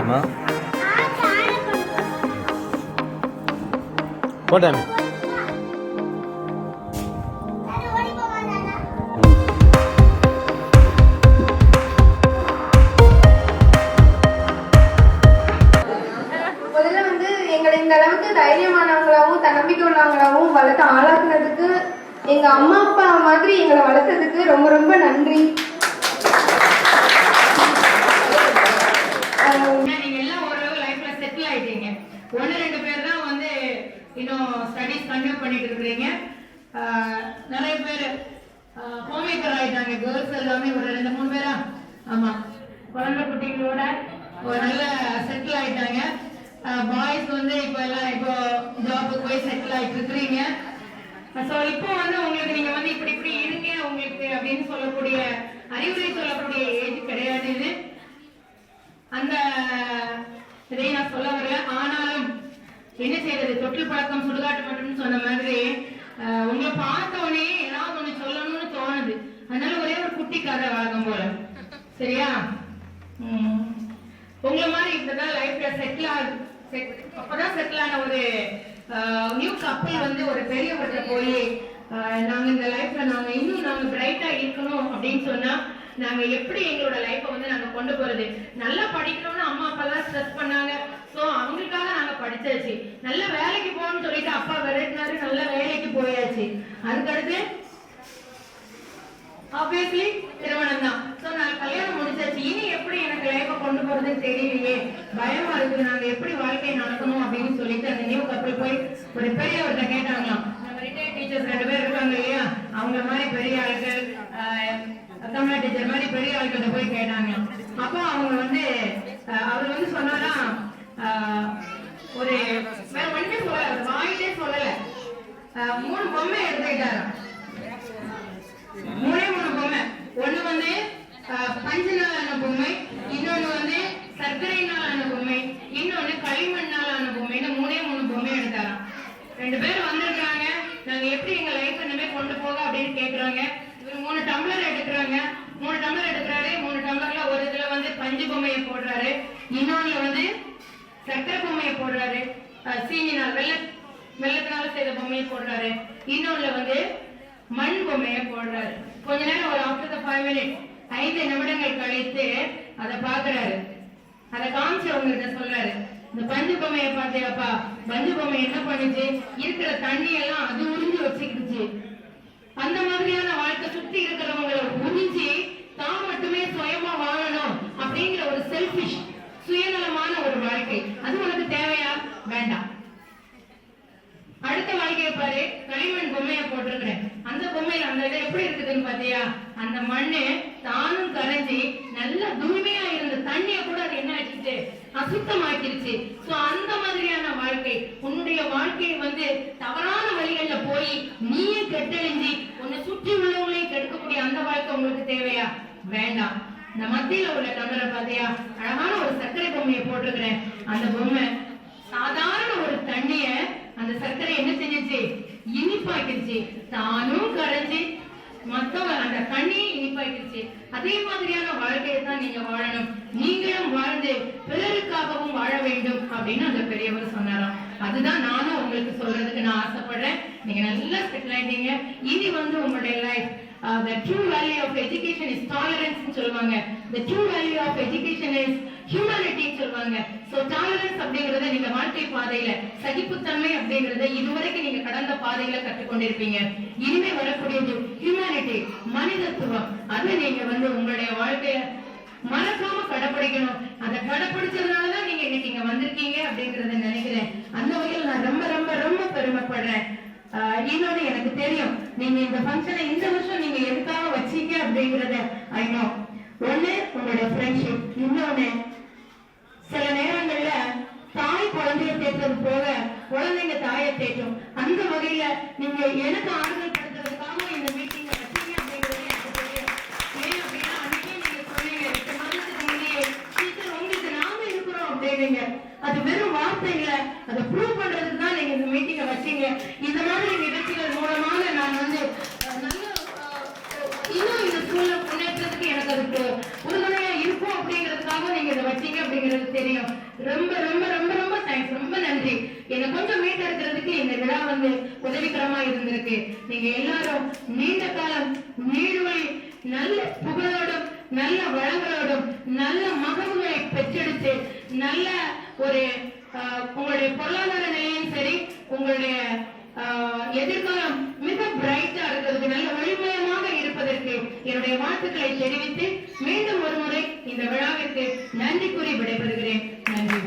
போட்டுமா போட்டாமே. முதல்ல வந்து எங்களை இந்த அளவுக்கு தைரியமானவங்களாவும் தன்னம்பிக்கை உள்ளவங்களாவும் வளர்த்து ஆளாக்குனதுக்கு எங்க அம்மா அப்பா மாதிரி எங்களை வளர்த்ததுக்கு ரொம்ப ரொம்ப நன்றி. நீங்க எல்லாம் ஓரளவு லைஃப்ல செட்டில் ஆயிட்டீங்க. ஒன்னு ரெண்டு பேர் தான் வந்து இன்னும் ஸ்டடிஸ் கண்டினியூ பண்ணிட்டு இருக்கிறீங்க. நிறைய பேர் ஹோம் மேக்கர் ஆயிட்டாங்க. கேர்ள்ஸ் எல்லாமே ஒரு 2-3 பேரா ஆமா குழந்தை குட்டிகளோட ஒரு நல்ல செட்டில் ஆயிட்டாங்க. பாய்ஸ் வந்து இப்போ ஜாபுக்கு போய் செட்டில் ஆயிட்டு இருக்கிறீங்க. ஸோ இப்போ வந்து உங்களுக்கு நீங்க வந்து இப்படி இப்படி இருங்க உங்களுக்கு அப்படின்னு சொல்லக்கூடிய அறிவுரை சொல்லக்கூடிய ஏஜ் கிடையாது இது. அந்த இதை நான் சொல்ல வரல. ஆனாலும் என்ன செய்யறது, தொட்டில் பழக்கம் சுடுகாட்டு மட்டும்னு சொன்ன மாதிரி உங்களை பார்த்த உடனே ஏதாவது ஒண்ணு சொல்லணும்னு தோணுது. அதனால ஒரே ஒரு குட்டி கதை வழக்கம் போல. சரியா? உங்களை மாதிரி இப்பதான் லைஃப்ல அப்பதான் செட்டில் ஆன ஒரு நியூ கப்பல் வந்து ஒரு பெரியவர்கிட்ட போய் நாங்க இந்த லைஃப்ல நாங்க பிரைட்டா இருக்கணும் அப்படின்னு சொன்னா நாங்க எப்படி எங்களோட லைஃபை வந்து நாங்க கொண்டு போறது, நல்லா படிக்கணும்னு அம்மா அப்பா எல்லாம் ஸ்ட்ரெஸ் பண்ணாங்க. சோ அவங்களுக்காக நாங்க படிச்சாச்சு. நல்ல வேலைக்கு போகணும்னு சொல்லிட்டு அப்பா விரட்டினாரு, நல்ல வேலைக்கு போயாச்சு. அதுக்கடுத்து ஆப்வியஸ்லி திருமணம் தான். சோ நான் கல்யாணம் முடிச்சாச்சு. இனி எப்படி எனக்கு லைஃபை கொண்டு போறதுன்னு தெரியலையே, பயமா இருக்கு, நாங்க எப்படி வாழ்க்கையை நடக்கணும் அப்படின்னு சொல்லிட்டு அந்த நியூ கப்பல் போய் ஒரு பெரியவர்கிட்ட கேட்டாங்களாம். நம்ம ரிட்டையர்ட் டீச்சர்ஸ் 2 பேர் இருக்காங்க இல்லையா, அவங்க மாதிரி பெரிய ஆட்கள், தமிழ் டீச்சர் மாதிரி பெரிய ஆட்கிட்ட போய் கேட்டாங்க. அப்போ அவங்க வந்து அவர் வந்து சொன்னாராம், ஒரு வேற ஒண்ணுமே சொல்லல, வாயிலே சொல்லல, 3 பொம்மை எடுத்துக்கிட்டாராம். 3 பொம்மை. ஒண்ணு வந்து பஞ்சினாலான பொம்மை, இன்னொன்னு வந்து சர்க்கரையினாலான பொம்மை, இன்னொன்னு களிமண்ணாலான பொம்மைன்னு 3 பொம்மை எடுத்தாராம். 2 பேர் வந்திருக்காங்க, நாங்க எப்படி எங்க லைஃப் இனிமே கொண்டு போக அப்படின்னு கேக்குறாங்க. இவர் 3 டம்ளர் எடுக்கிறாங்க. 3 டம்ளர் எடுக்கிறாரு. 3 டம்ளர்ல ஒரு இதுல வந்து பஞ்சு பொம்மையை போடுறாரு, இன்னொன்னுல வந்து சர்க்கரை பொம்மையை போடுறாரு, சீனினால் வெள்ளத்தினால செய்த பொம்மையை போடுறாரு, இன்னொன்னுல வந்து மண் பொம்மையை போடுறாரு. கொஞ்ச நேரம் ஒரு ஆஃப்டர் 5 மினிட்ஸ் 5 நிமிடங்கள் கழித்து அதை பாக்குறாரு. அதை காமிச்சு அவங்ககிட்ட சொல்றாரு, இந்த பஞ்சு பொம்மையை பார்த்தியாப்பா, பஞ்சு பொம்மை என்ன பண்ணுச்சு, இருக்கிற தண்ணி எல்லாம் அது உறிஞ்சு வச்சுக்கிடுச்சு. அந்த மாதிரியான வாழ்க்கை சுத்தி இருக்கிறவங்களை உறிஞ்சி தான் மட்டுமே சுயமா வாழணும் அப்படிங்கிற ஒரு செல்பிஷ் சுயநலமான ஒரு வாழ்க்கை, அது உனக்கு தேவையா? வேண்டாம். அடுத்த வாழ்க்கையை பாரு, களிமண் பொம்மையை போட்டிருக்கிறேன். அந்த பொம்மையில அந்த இது எப்படி இருக்குதுன்னு பாத்தியா, அந்த மண்ணு தானும் கரைஞ்சி நல்ல தூய்மையா இருந்த தண்ணிய கூட அது என்ன ஆச்சு, அசுத்தமாக்கிருச்சு. சோ அந்த மாதிரியான வாழ்க்கை, உன்னுடைய வாழ்க்கையை வந்து தவறான வழிகள்ல போய் நீயே கெட்டழிஞ்சி உன்னை சுற்றி உள்ளவங்களையும் கெடுக்கக்கூடிய அந்த வாழ்க்கை உங்களுக்கு தேவையா? வேண்டாம். இந்த மத்தியில உள்ள டம்ளரை பாத்தியா, அழகான ஒரு சர்க்கரை பொம்மையை போட்டிருக்கிறேன். அந்த பொம்மை சாதாரண ஒரு தண்ணிய அந்த சர்க்கரை என்ன செஞ்சிச்சு, இனிப்பாக்கிருச்சு, தானும் கரைஞ்சி மத்தவங்க அந்த தண்ணியை இனிப்பாக்கிருச்சு. அதே மாதிரியான வாழ்க்கையை தான் நீங்க வாழணும். நீங்களும் வாழ்ந்து பிறருக்காகவும் வாழ வேண்டும் அப்படின்னு அந்த பெரியவர் சொன்னாராம். அதுதான் நானும் உங்களுக்கு சொல்றதுக்கு நான் ஆசைப்படுறேன். நீங்க நல்லா செட்டில் ஆயிட்டீங்க. இனி வந்து உங்களுடைய life the true value of education is tolerance னு சொல்வாங்க. the true value of education is humanity னு சொல்வாங்க. so tolerance அப்படிங்கறத நீங்க வாழ்க்கை பாதையில, சகிப்புத்தன்மை அப்படிங்கறத இதுவரைக்கும் நீங்க கடந்த பாதையில கற்றுக்கொண்டிருப்பீங்க. இனிமே வரக்கூடியது humanity, மனிதத்துவம். அதை நீங்க வந்து உங்களுடைய வாழ்க்கையில மறக்காம கடைபிடிக்கணும். அதை கடைபிடிச்சதுனாலதான் நீங்க இன்னைக்கு இங்க வந்திருக்கீங்க அப்படிங்கறத நினைக்கிறேன். அந்த வகையில் நான் ரொம்ப ரொம்ப ரொம்ப பெருமைப்படுறேன். இன்னொன்னு எனக்கு தெரியும், நீங்க இந்த ஃபங்க்ஷனை இந்த வருஷம் நீங்க எதுக்காக வச்சீங்க அப்படிங்கறத ஐ நோ. ஒண்ணு உங்களுடைய ஃப்ரெண்ட்ஷிப், இன்னொன்னு சில நேரங்கள்ல தாய் குழந்தைய தேற்றது போக குழந்தைங்க தாயை தேற்றும். அந்த வகையில நீங்க எனக்கு ஆறுதல் படுத்துறதுக்காக இந்த மீட்டிங் வச்சீங்க அப்படிங்கிறது எனக்கு தெரியும். ஏன் அப்படின்னா அன்னைக்கே நீங்க சொன்னீங்க 8 மாதத்துக்கு முன்னே, டீச்சர் உங்களுக்கு நாம இருக்கிறோம் அப்படின்னீங்க. அது வெறும் வார்த்தை இல்ல, அதை ப்ரூவ் பண்றதுக்கு தான் நீங்க இந்த மீட்டிங்கை வச்சீங்க. இந்த மாதிரி நிகழ்ச்சிகள் மூலமாக நான் வந்து நல்ல இன்னும் இந்த ஸ்கூல்ல முன்னேற்றத்துக்கு எனக்கு அதுக்கு உறுதுணையா இருக்கும் அப்படிங்கிறதுக்காக எனக்காக நீங்க இதை வச்சீங்க அப்படிங்கிறது தெரியும். ரொம்ப ரொம்ப ரொம்ப ரொம்ப தேங்க்ஸ், ரொம்ப நன்றி. என்னை கொஞ்சம் மீட்டெடுக்கிறதுக்கு இந்த விழா வந்து உதவிகரமா இருந்திருக்கு. நீங்க எல்லாரும் நீண்ட காலம் நீடுவை நல்ல புகழோடும் நல்ல வளங்களோடும் நல்ல மகன்களை பெற்றெடுத்து நல்ல ஒரு உங்களுடைய பொருளாதார நிலையும் சரி, உங்களுடைய எதிர்காலம் மிக பிரைட்டா இருக்கிறதுக்கு, நல்ல ஒளிமயமாக இருப்பதற்கு என்னுடைய வாழ்த்துக்களை தெரிவித்து மீண்டும் ஒரு முறை இந்த விழாவிற்கு நன்றி கூறி விடைபெறுகிறேன். நன்றி.